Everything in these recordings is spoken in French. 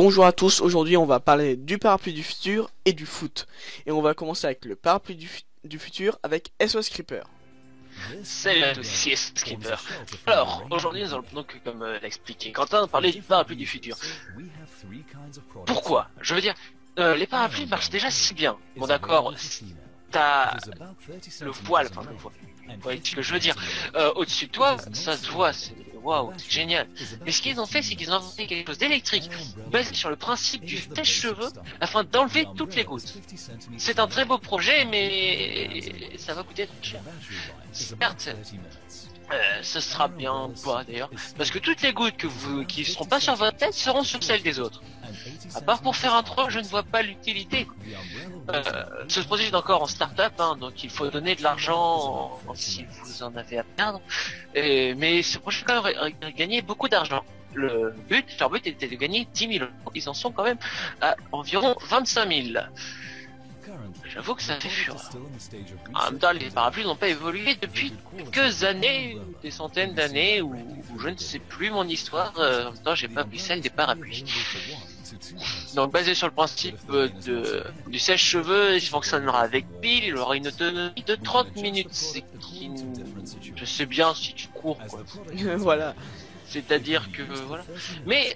Bonjour à tous, aujourd'hui on va parler du parapluie du futur et du foot. Et on va commencer avec le parapluie du futur avec SOS Creeper. Salut à tous, ici Skipper. Alors, aujourd'hui nous allons donc, comme l'a expliqué Quentin, parler du parapluie du futur. Pourquoi? Je veux dire, les parapluies marchent déjà si bien. Bon d'accord, t'as le voile, enfin le voile. Vous voyez ce que je veux dire. Au-dessus de toi, ça se voit, c'est waouh, c'est génial. Mais ce qu'ils ont fait, c'est qu'ils ont inventé quelque chose d'électrique, basé sur le principe du sèche-cheveux, afin d'enlever toutes les gouttes. C'est un très beau projet, mais ça va coûter très cher. Certes, ce sera bien pas d'ailleurs, parce que toutes les gouttes qui seront pas sur votre tête seront sur celles des autres. À part pour faire un troll, je ne vois pas l'utilité. Ce projet est encore en start-up, hein, donc il faut donner de l'argent si vous en avez à perdre. Mais ce projet a quand même gagné beaucoup d'argent. Leur but était de gagner 10 000 euros. Ils en sont quand même à environ 25 000. J'avoue que ça fait fureur. En même temps, les parapluies n'ont pas évolué depuis quelques années, des centaines d'années, ou je ne sais plus mon histoire. En même temps, j'ai pas pris celle des parapluies. Donc, basé sur le principe du sèche-cheveux, il fonctionnera avec pile, il aura une autonomie de 30 minutes. C'est qui, je sais bien si tu cours, quoi. Voilà. C'est-à-dire que voilà. Mais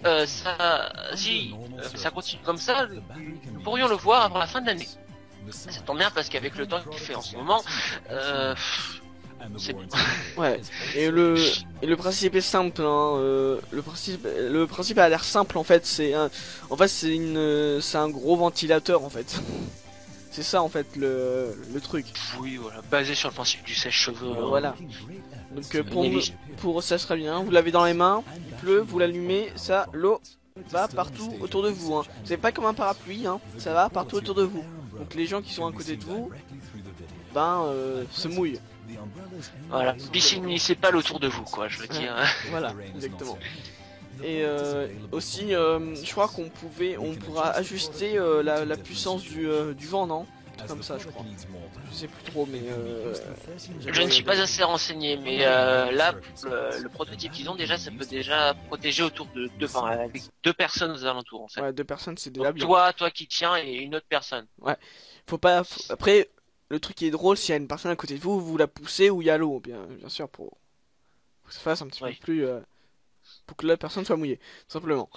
si ça continue comme ça, nous pourrions le voir avant la fin de l'année. Ça tombe bien parce qu'avec le temps qu'il fait en ce moment, c'est bien. Ouais. Et le principe est simple. Hein. Le principe a l'air simple en fait. C'est un gros ventilateur en fait. C'est ça en fait le truc. Oui, voilà, basé sur le principe du sèche-cheveux. Voilà. Donc pour ça serait bien. Vous l'avez dans les mains. Il pleut, vous l'allumez. Ça, l'eau va partout autour de vous. Hein. C'est pas comme un parapluie. Hein. Ça va partout autour de vous. Donc les gens qui sont à côté de vous, se mouillent. Voilà, piscine municipale autour de vous, quoi, je veux dire. Voilà, exactement. Et aussi, je crois on pourra ajuster la puissance du vent, non? Comme ça, je crois. Je sais plus trop, mais Je ne suis pas assez renseigné, mais là, le prototype qu'ils ont déjà, ça peut déjà protéger autour de avec deux personnes aux alentours, en fait. Ouais, deux personnes, c'est déjà bien. Toi qui tiens et une autre personne. Ouais. Après, le truc qui est drôle, s'il y a une personne à côté de vous, vous la poussez ou il y a l'eau, bien sûr, pour que ça fasse un petit peu plus, pour que la personne soit mouillée, tout simplement.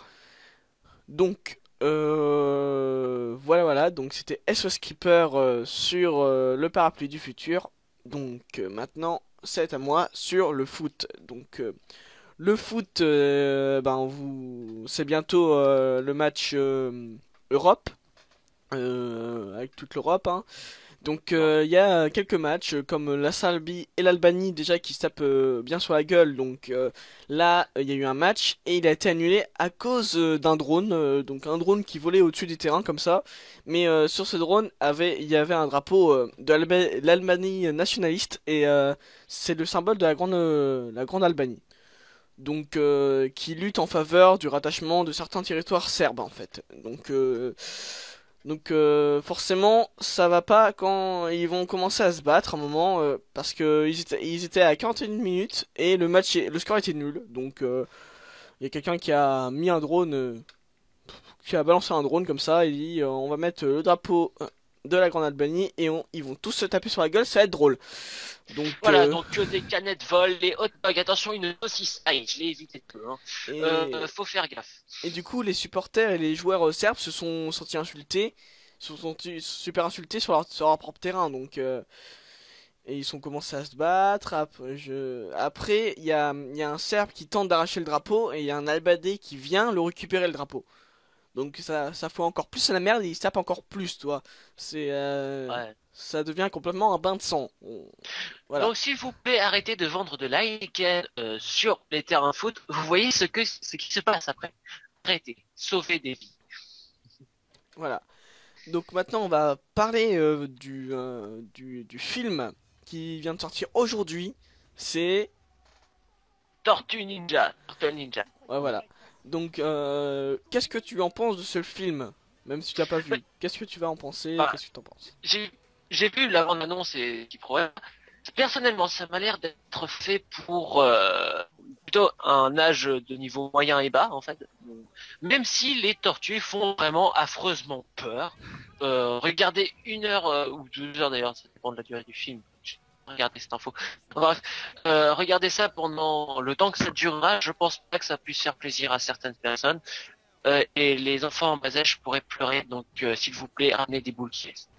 Donc, voilà, donc c'était SOS Keeper sur le parapluie du futur. Donc maintenant, c'est à moi sur le foot. Donc le foot, c'est bientôt le match Europe, avec toute l'Europe, hein. Donc il y a quelques matchs comme la Serbie et l'Albanie déjà qui se tapent bien sur la gueule. Donc là il y a eu un match et il a été annulé à cause d'un drone. Donc un drone qui volait au-dessus des terrains comme ça. Mais sur ce drone il y avait un drapeau de l'Albanie nationaliste et c'est le symbole de la grande Albanie. Donc qui lutte en faveur du rattachement de certains territoires serbes en fait. Donc forcément ça va pas quand ils vont commencer à se battre à un moment parce que ils étaient à 41 minutes et le score était nul. Donc il y a quelqu'un qui a mis un drone qui a balancé un drone comme ça et dit on va mettre le drapeau de la Grande Albanie et ils vont tous se taper sur la gueule, ça va être drôle. Donc voilà, donc que des canettes volent, les hot dogs, attention, une saucisse, aïe, je l'ai évité de peu, hein. Faut faire gaffe. Et du coup, les supporters et les joueurs serbes se sont sentis insultés, se sont sentis super insultés sur leur propre terrain, donc et ils ont commencé à se battre. Après, il y a un Serbe qui tente d'arracher le drapeau et il y a un Albanais qui vient le récupérer le drapeau. Donc ça fout encore plus à la merde et il se tape encore plus, toi. Ouais. Ça devient complètement un bain de sang. Voilà. Donc s'il vous plaît, arrêtez de vendre de l'Heineken sur les terrains de foot. Vous voyez ce qui se passe après. Arrêtez, sauvez des vies. Voilà. Donc maintenant on va parler du film qui vient de sortir aujourd'hui. C'est Tortue Ninja, Tortue Ninja. ouais, voilà. Donc qu'est-ce que tu en penses de ce film? Même si tu l'as pas vu, qu'est-ce que tu vas en penser? Bah, Qu'est-ce que tu en penses? j'ai vu la bande-annonce et qui promet. Personnellement, ça m'a l'air d'être fait pour plutôt un âge de niveau moyen et bas en fait. Même si les tortues font vraiment affreusement peur. Regardez 1 heure ou 2 heures d'ailleurs, ça dépend de la durée du film. Regardez cette info. Bref, regardez ça pendant le temps que ça durera. Je pense pas que ça puisse faire plaisir à certaines personnes. Et les enfants en bas âge pourraient pleurer, donc s'il vous plaît, ramenez des boules qui restent.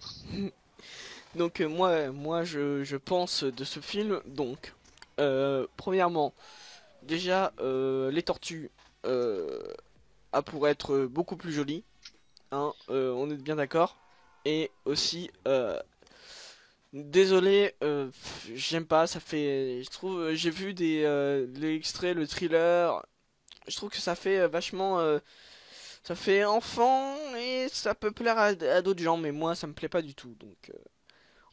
Donc moi je pense de ce film, donc premièrement, déjà les tortues pour être beaucoup plus jolies, hein, on est bien d'accord. Et aussi, désolé, j'aime pas, ça fait, je trouve, j'ai vu l'extrait, le thriller, je trouve que ça fait vachement, ça fait enfant et ça peut plaire à d'autres gens, mais moi ça me plaît pas du tout, donc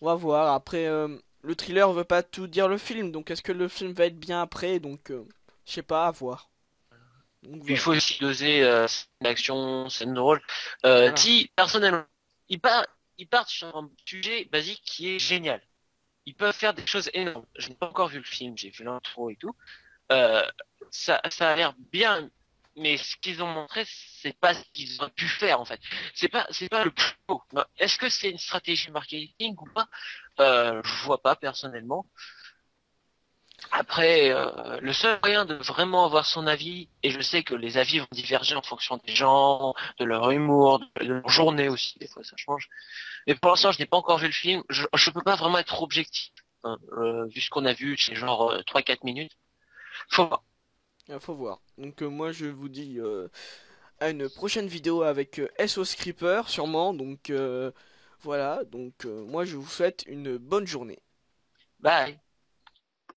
on va voir. Après, le thriller veut pas tout dire le film, donc est-ce que le film va être bien après, donc je sais pas, à voir. Donc Puis il voilà. faut aussi doser scène d'action, scène drôle. Voilà. Si, personnellement, ils partent, ils partent sur un sujet basique qui est génial. Ils peuvent faire des choses énormes. Je n'ai pas encore vu le film, j'ai vu l'intro et tout. Euh, ça a l'air bien, mais ce qu'ils ont montré, c'est pas ce qu'ils ont pu faire en fait. C'est pas le plus beau. Non. Est-ce que c'est une stratégie marketing ou pas? Je vois pas personnellement. Après, le seul moyen de vraiment avoir son avis, et je sais que les avis vont diverger en fonction des gens, de leur humour, de leur journée aussi, des fois ça change. Mais pour l'instant, je n'ai pas encore vu le film, je peux pas vraiment être objectif, hein, vu ce qu'on a vu, c'est genre 3-4 minutes. Faut voir. Faut voir. Donc moi je vous dis à une prochaine vidéo avec SOS Creeper sûrement. Donc voilà, donc moi je vous souhaite une bonne journée. Bye.